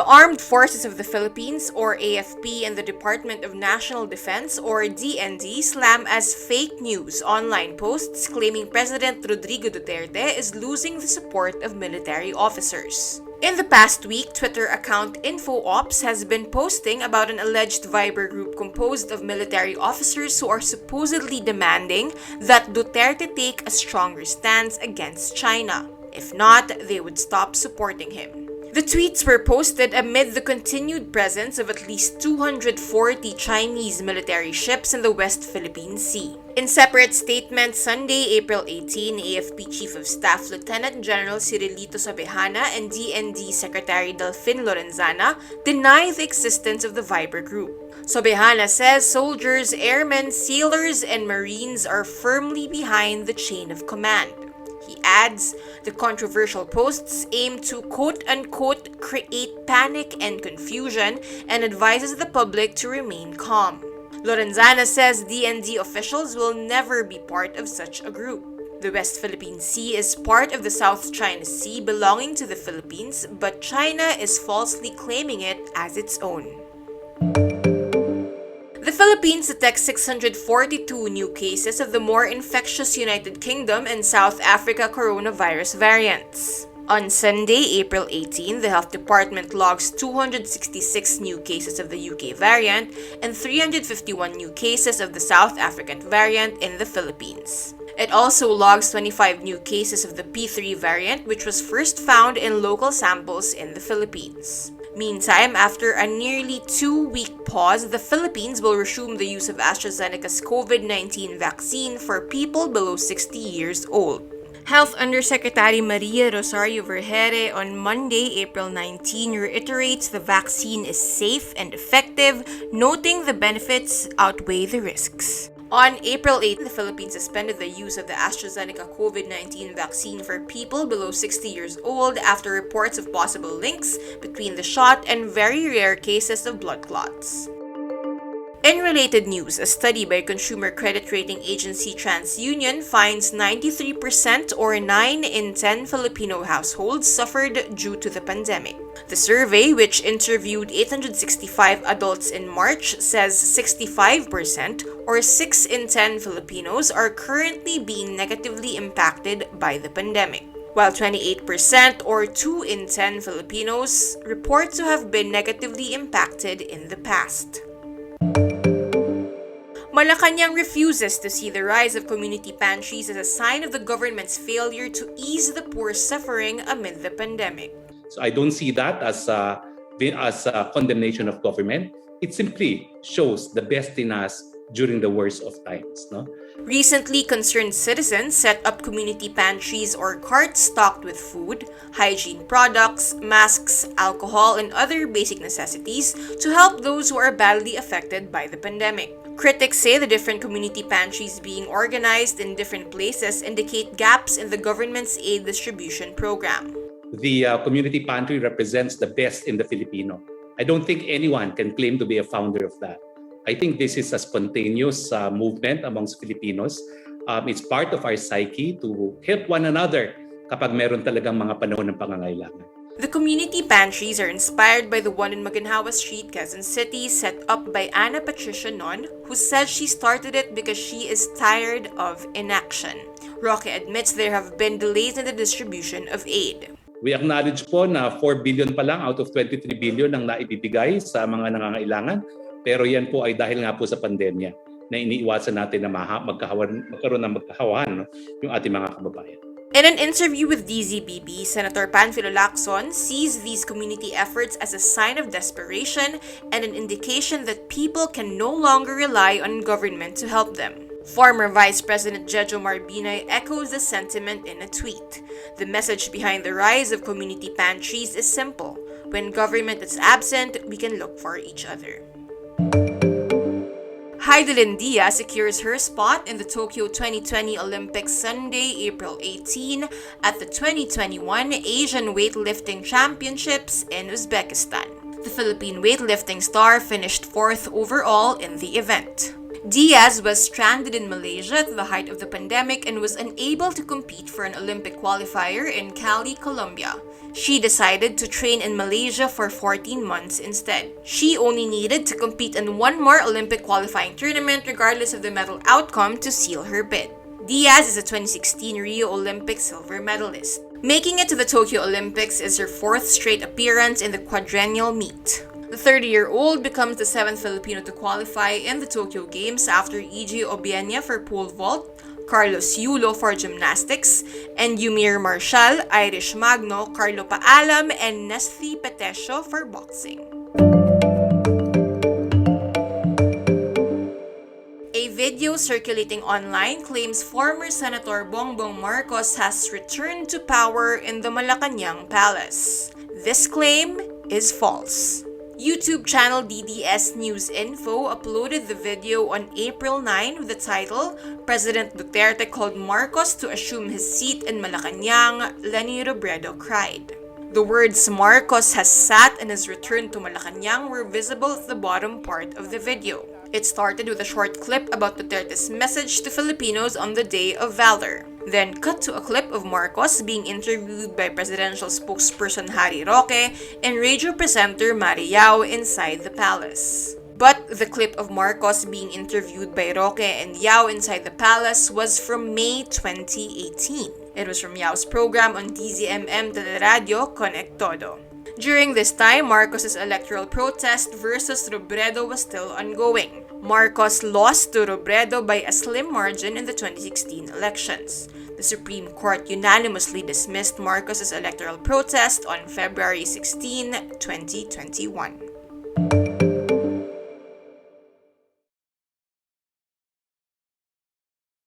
The Armed Forces of the Philippines, or AFP, and the Department of National Defense, or DND, slam as fake news online posts claiming President Rodrigo Duterte is losing the support of military officers. In the past week, Twitter account InfoOps has been posting about an alleged Viber group composed of military officers who are supposedly demanding that Duterte take a stronger stance against China. If not, they would stop supporting him. The tweets were posted amid the continued presence of at least 240 Chinese military ships in the West Philippine Sea. In separate statements, Sunday, April 18, AFP Chief of Staff Lieutenant General Cirilito Sobejana and DND Secretary Delfin Lorenzana deny the existence of the Viber group. Sobejana says soldiers, airmen, sailors, and marines are firmly behind the chain of command. He adds, the controversial posts aim to quote-unquote create panic and confusion and advises the public to remain calm. Lorenzana says DND officials will never be part of such a group. The West Philippine Sea is part of the South China Sea belonging to the Philippines, but China is falsely claiming it as its own. The Philippines detects 642 new cases of the more infectious United Kingdom and South Africa coronavirus variants. On Sunday, April 18, the Health Department logs 266 new cases of the UK variant and 351 new cases of the South African variant in the Philippines. It also logs 25 new cases of the P3 variant, which was first found in local samples in the Philippines. Meantime, after a nearly 2-week pause, the Philippines will resume the use of AstraZeneca's COVID-19 vaccine for people below 60 years old. Health Undersecretary Maria Rosario Vergeire on Monday, April 19, reiterates the vaccine is safe and effective, noting the benefits outweigh the risks. On April 8, the Philippines suspended the use of the AstraZeneca COVID-19 vaccine for people below 60 years old after reports of possible links between the shot and very rare cases of blood clots. In related news, a study by consumer credit rating agency TransUnion finds 93% or 9 in 10 Filipino households suffered due to the pandemic. The survey, which interviewed 865 adults in March, says 65% or 6 in 10 Filipinos are currently being negatively impacted by the pandemic, while 28% or 2 in 10 Filipinos report to have been negatively impacted in the past. Malacañang refuses to see the rise of community pantries as a sign of the government's failure to ease the poor suffering amid the pandemic. So I don't see that as a condemnation of government. It simply shows the best in us during the worst of times. No? Recently, concerned citizens set up community pantries or carts stocked with food, hygiene products, masks, alcohol, and other basic necessities to help those who are badly affected by the pandemic. Critics say the different community pantries being organized in different places indicate gaps in the government's aid distribution program. The community pantry represents the best in the Filipino. I don't think anyone can claim to be a founder of that. I think this is a spontaneous movement amongst Filipinos. It's part of our psyche to help one another kapag meron talagang mga panahon ng pangangailangan. The community pantries are inspired by the one in Maginhawa Street, Quezon City, set up by Ana Patricia Non, who says she started it because she is tired of inaction. Roque admits there have been delays in the distribution of aid. We acknowledge po na 4 billion pa lang out of 23 billion ang naibibigay sa mga nangangailangan. Pero yan po ay dahil nga po sa pandemya na iniiwasan natin na magkaroon ng magkahawahan yung ating mga kababayan. In an interview with DZBB, Senator Panfilo Lacson sees these community efforts as a sign of desperation and an indication that people can no longer rely on government to help them. Former Vice President Jejo Marbinay echoes the sentiment in a tweet. The message behind the rise of community pantries is simple. When government is absent, we can look for each other. Hidilyn Diaz secures her spot in the Tokyo 2020 Olympics Sunday, April 18 at the 2021 Asian Weightlifting Championships in Uzbekistan. The Philippine weightlifting star finished 4th overall in the event. Diaz was stranded in Malaysia at the height of the pandemic and was unable to compete for an Olympic qualifier in Cali, Colombia. She decided to train in Malaysia for 14 months instead. She only needed to compete in one more Olympic qualifying tournament regardless of the medal outcome to seal her bid. Diaz is a 2016 Rio Olympic silver medalist. Making it to the Tokyo Olympics is her fourth straight appearance in the quadrennial meet. The 30-year-old becomes the seventh Filipino to qualify in the Tokyo Games after E.J. Obiena for pole vault, Carlos Yulo for gymnastics, and Yumir Marshall, Irish Magno, Carlo Paalam, and Nesthi Petesio for boxing. A video circulating online claims former Senator Bongbong Marcos has returned to power in the Malacañang palace. This claim is false. YouTube channel DDS News Info uploaded the video on April 9 with the title, "President Duterte called Marcos to assume his seat in Malacañang, Leni Robredo cried." The words "Marcos has sat and has returned to Malacañang" were visible at the bottom part of the video. It started with a short clip about Duterte's message to Filipinos on the Day of Valor. Then cut to a clip of Marcos being interviewed by presidential spokesperson Harry Roque and radio presenter Mari Yao inside the palace. But the clip of Marcos being interviewed by Roque and Yao inside the palace was from May 2018. It was from Yao's program on DZMM Teleradio Connect Todo. During this time, Marcos's electoral protest versus Robredo was still ongoing. Marcos lost to Robredo by a slim margin in the 2016 elections. The Supreme Court unanimously dismissed Marcos's electoral protest on February 16, 2021.